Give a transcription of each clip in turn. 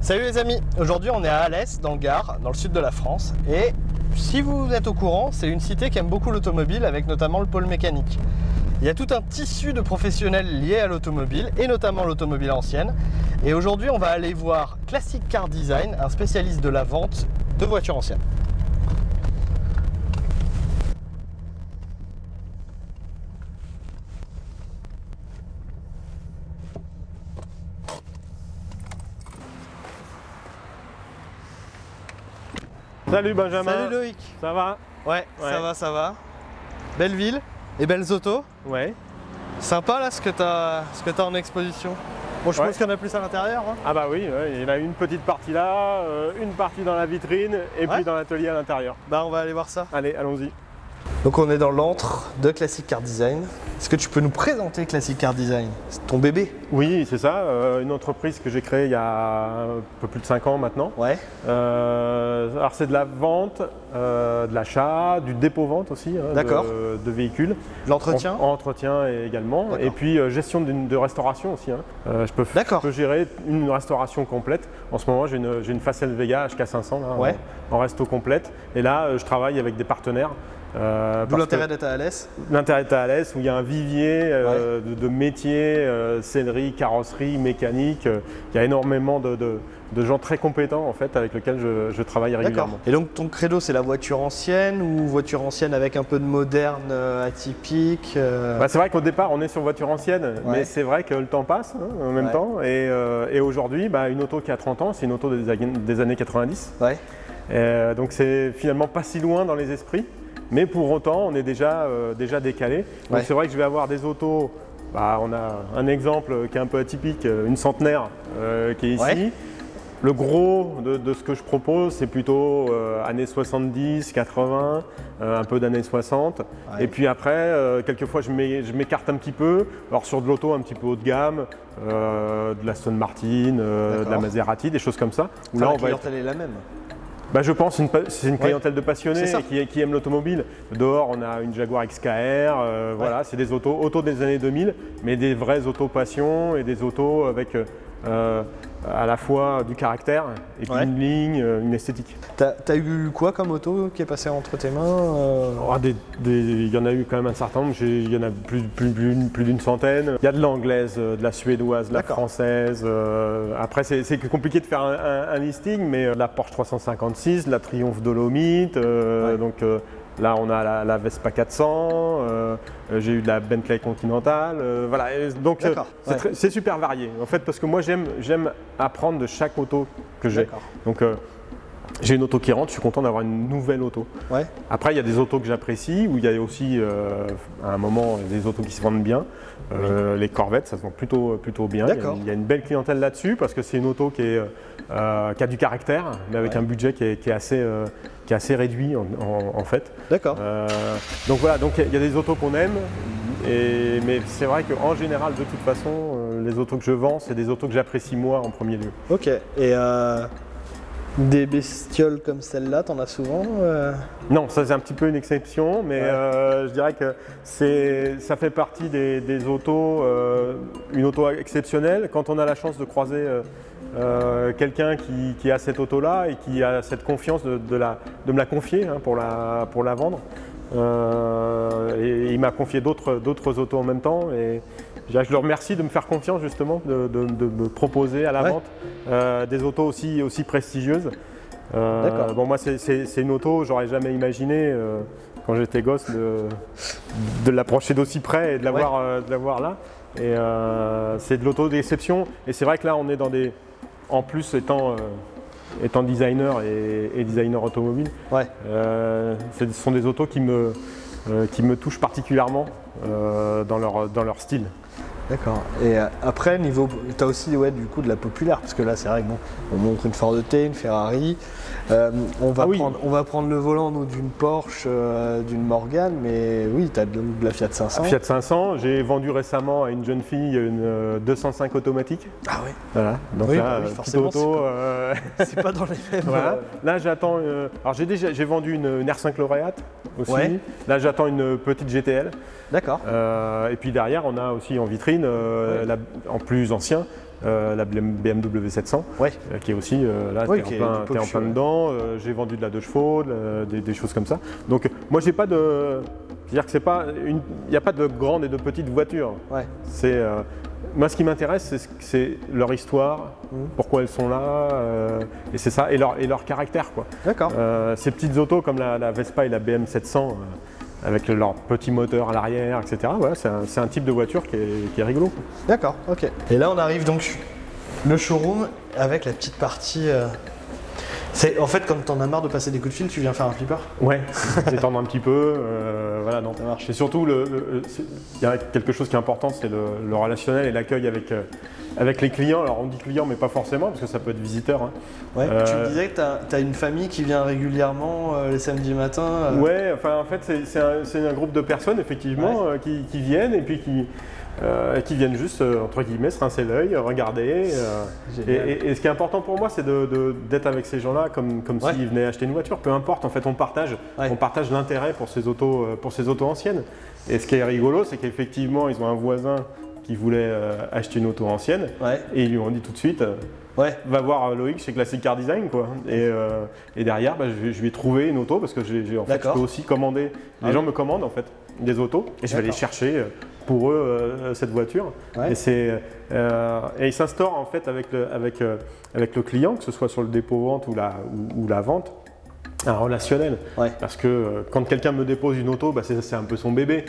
Salut les amis, aujourd'hui on est à Alès, dans le Gard, dans le sud de la France. Et si vous êtes au courant, c'est une cité qui aime beaucoup l'automobile, avec notamment le pôle mécanique. Il y a tout un tissu de professionnels liés à l'automobile, et notamment l'automobile ancienne. Et aujourd'hui on va aller voir Classic Car Design, un spécialiste de la vente de voitures anciennes. Salut Benjamin. Salut Loïc. Ça va? Ouais, ça va. Belle ville et belles autos. Ouais. Sympa là ce que t'as en exposition. Bon, je pense qu'il y en a plus à l'intérieur. Hein. Ah bah oui, il y en a une petite partie là, une partie dans la vitrine et puis dans l'atelier à l'intérieur. Bah on va aller voir ça. Allez, allons-y. Donc on est dans l'antre de Classic Car Design. Est-ce que tu peux nous présenter Classic Car Design? C'est ton bébé? Oui, c'est ça, une entreprise que j'ai créée il y a un peu plus de 5 ans maintenant. Ouais. Alors c'est de la vente, de l'achat, du dépôt-vente aussi, hein, de véhicules. L'entretien? Entretien également, et puis gestion de restauration aussi. Hein. Je peux gérer une restauration complète. En ce moment j'ai une Facel Vega HK500 là, en resto complète, et là je travaille avec des partenaires. D'où l'intérêt d'être à Alès? L'intérêt d'être à Alès, où il y a un vivier de métiers, sellerie, carrosserie, mécanique. Il y a énormément de gens très compétents en fait, avec lesquels je travaille régulièrement. Et donc ton credo c'est la voiture ancienne ou voiture ancienne avec un peu de moderne atypique C'est vrai qu'au départ on est sur voiture ancienne, mais c'est vrai que le temps passe en même temps. Et aujourd'hui, une auto qui a 30 ans, c'est une auto des années 90. Donc c'est finalement pas si loin dans les esprits. Mais pour autant, on est déjà décalé. Donc c'est vrai que je vais avoir des autos, on a un exemple qui est un peu atypique, une centenaire qui est ici. Le gros de ce que je propose, c'est plutôt années 70, 80, un peu d'années 60. Et puis après, quelquefois, je m'écarte un petit peu. Alors sur de l'auto un petit peu haut de gamme, de la Aston Martin, de la Maserati, des choses comme ça. Où là, la clientèle est la même. Je pense que c'est une clientèle de passionnés qui aiment l'automobile. Dehors, on a une Jaguar XKR, voilà, c'est des autos des années 2000, mais des vraies autos passion et des autos avec à la fois du caractère et puis une ligne, une esthétique. T'as eu quoi comme auto qui est passé entre tes mains Il y en a eu quand même un certain nombre, il y en a plus d'une centaine. Il y a de l'anglaise, de la suédoise, de la française. Après, c'est compliqué de faire un listing, mais la Porsche 356, la Triumph Dolomite, donc là, on a la Vespa 400, j'ai eu de la Bentley Continental, voilà. Donc c'est super varié en fait, parce que moi j'aime apprendre de chaque auto que j'ai. Donc j'ai une auto qui rentre, je suis content d'avoir une nouvelle auto. Après, il y a des autos que j'apprécie, où il y a aussi à un moment des autos qui se vendent bien. Les Corvettes, ça se vend plutôt bien. Il y a une belle clientèle là-dessus, parce que c'est une auto qui a du caractère, mais avec un budget qui est assez réduit en fait. Donc voilà, il y a des autos qu'on aime, mais c'est vrai qu'en général, de toute façon, les autos que je vends, c'est des autos que j'apprécie moi en premier lieu. Ok. Et des bestioles comme celle-là, t'en as souvent Non, ça c'est un petit peu une exception, mais je dirais que ça fait partie des autos, une auto exceptionnelle. Quand on a la chance de croiser quelqu'un qui a cette auto-là et qui a cette confiance de me la confier pour la vendre. Et il m'a confié d'autres autos en même temps. Et je le remercie de me faire confiance justement, de me proposer à la vente des autos aussi prestigieuses. Bon, moi c'est une auto, j'aurais jamais imaginé quand j'étais gosse de l'approcher d'aussi près et de l'avoir là. Et c'est de l'auto d'exception. Et c'est vrai que là on est en plus étant designer et designer automobile, ce sont des autos qui me touchent particulièrement dans leur style. D'accord. Et après, tu as aussi du coup de la populaire, parce que là c'est vrai que on montre une Ford T, une Ferrari. On va prendre le volant d'une Porsche, d'une Morgan, mais oui, tu as de la Fiat 500. Fiat 500, j'ai vendu récemment à une jeune fille une 205 automatique. Ah oui. Voilà. Donc là, forcément, auto, c'est pas dans les mêmes. Voilà. Là j'attends. Alors j'ai vendu une R5 Lauréate aussi. Là j'attends une petite GTL. D'accord. Et puis derrière, on a aussi en vitrine, en plus ancien, la BMW 700, ouais. Qui est aussi là, oui, t'es en plein dedans. J'ai vendu de la Dodge Fall, des choses comme ça. Donc moi j'ai pas de, c'est-à-dire que c'est pas il n'y a pas de grandes et de petites voitures. Ouais. C'est moi, ce qui m'intéresse, c'est leur histoire, pourquoi elles sont là, et c'est ça, et leur caractère, quoi. D'accord. Ces petites autos comme la Vespa et la BM 700, avec leur petit moteur à l'arrière, etc. Voilà, c'est un type de voiture qui est rigolo. D'accord, ok. Et là, on arrive donc le showroom avec la petite partie. C'est en fait quand t'en as marre de passer des coups de fil, tu viens faire un flipper. Ouais, détendre un petit peu, voilà, non. Ça marche. Et surtout, il y a quelque chose qui est important, c'est le relationnel et l'accueil avec les clients. Alors on dit clients, mais pas forcément, parce que ça peut être visiteur. Hein. Ouais. Tu me disais que t'as une famille qui vient régulièrement les samedis matins. Ouais, enfin en fait c'est un groupe de personnes effectivement qui viennent et puis qui viennent juste, entre guillemets, se rincer l'œil, regarder. Et ce qui est important pour moi, c'est d'être avec ces gens-là comme s'ils venaient acheter une voiture. Peu importe, en fait, on partage l'intérêt pour ces autos anciennes. Et ce qui est rigolo, c'est qu'effectivement, ils ont un voisin qui voulait acheter une auto ancienne et ils lui ont dit tout de suite va voir Loïc chez Classic Car Design, quoi. Et derrière, je lui ai trouvé une auto parce que en fait, je peux aussi commander. Les gens me commandent en fait des autos et je vais aller chercher pour eux cette voiture. Et ils s'instaurent en fait avec le client, que ce soit sur le dépôt-vente ou la vente, un relationnel. Parce que quand quelqu'un me dépose une auto, c'est un peu son bébé.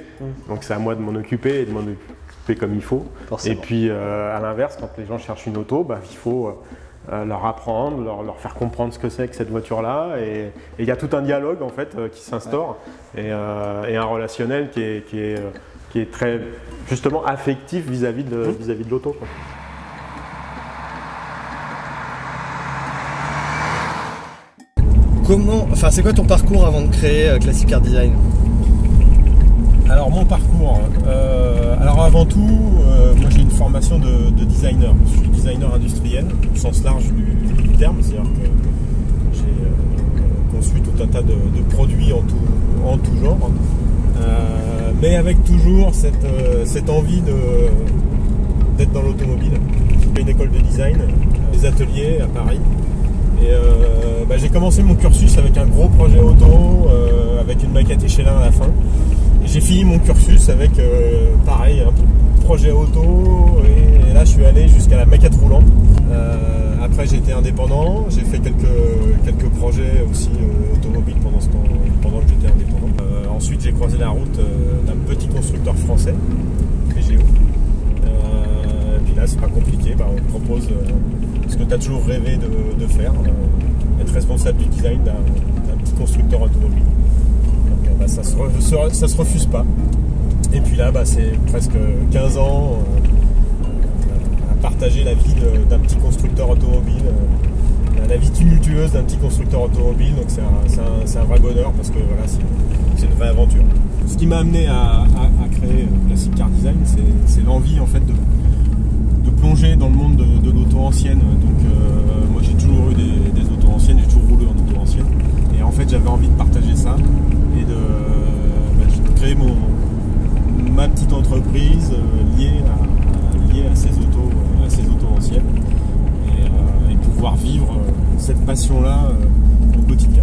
Donc c'est à moi de m'en occuper et de m'en occuper comme il faut. Forcément. Et puis à l'inverse, quand les gens cherchent une auto, il faut leur apprendre, leur faire comprendre ce que c'est que cette voiture-là. Et il y a tout un dialogue en fait qui s'instaure et un relationnel qui est très justement affectif vis-à-vis de l'auto. C'est quoi ton parcours avant de créer Classic Car Design? Alors mon parcours, alors avant tout, moi j'ai une formation de designer. Je suis designer industriel au sens large du terme, c'est-à-dire que j'ai conçu tout un tas de produits en tout genre, mais avec toujours cette envie d'être dans l'automobile. J'ai fait une école de design, des ateliers à Paris. Et j'ai commencé mon cursus avec un gros projet auto, avec une maquette échelin à la fin. Et j'ai fini mon cursus avec, pareil, un projet auto. Et là, je suis allé jusqu'à la maquette roulante. Après, j'ai été indépendant. J'ai fait quelques projets aussi automobiles pendant que j'étais indépendant. Ensuite, j'ai croisé la route d'un petit constructeur français, PGO. Et puis là, c'est pas compliqué. On te propose ce que tu as toujours rêvé de faire, être responsable du design d'un petit constructeur automobile. Donc, ça se refuse pas. Et puis là, c'est presque 15 ans à partager la vie d'un petit constructeur automobile, la vie tumultueuse d'un petit constructeur automobile. Donc c'est un vrai bonheur parce que voilà, c'est une vraie aventure. Ce qui m'a amené à créer Classic Car Design, c'est l'envie en fait de plonger dans le monde de l'auto ancienne. Donc moi j'ai toujours eu des autos anciennes, j'ai toujours roulé en auto ancienne. Et en fait j'avais envie de partager ça et de créer ma petite entreprise liée à ces autos anciennes et pouvoir vivre cette passion-là au quotidien.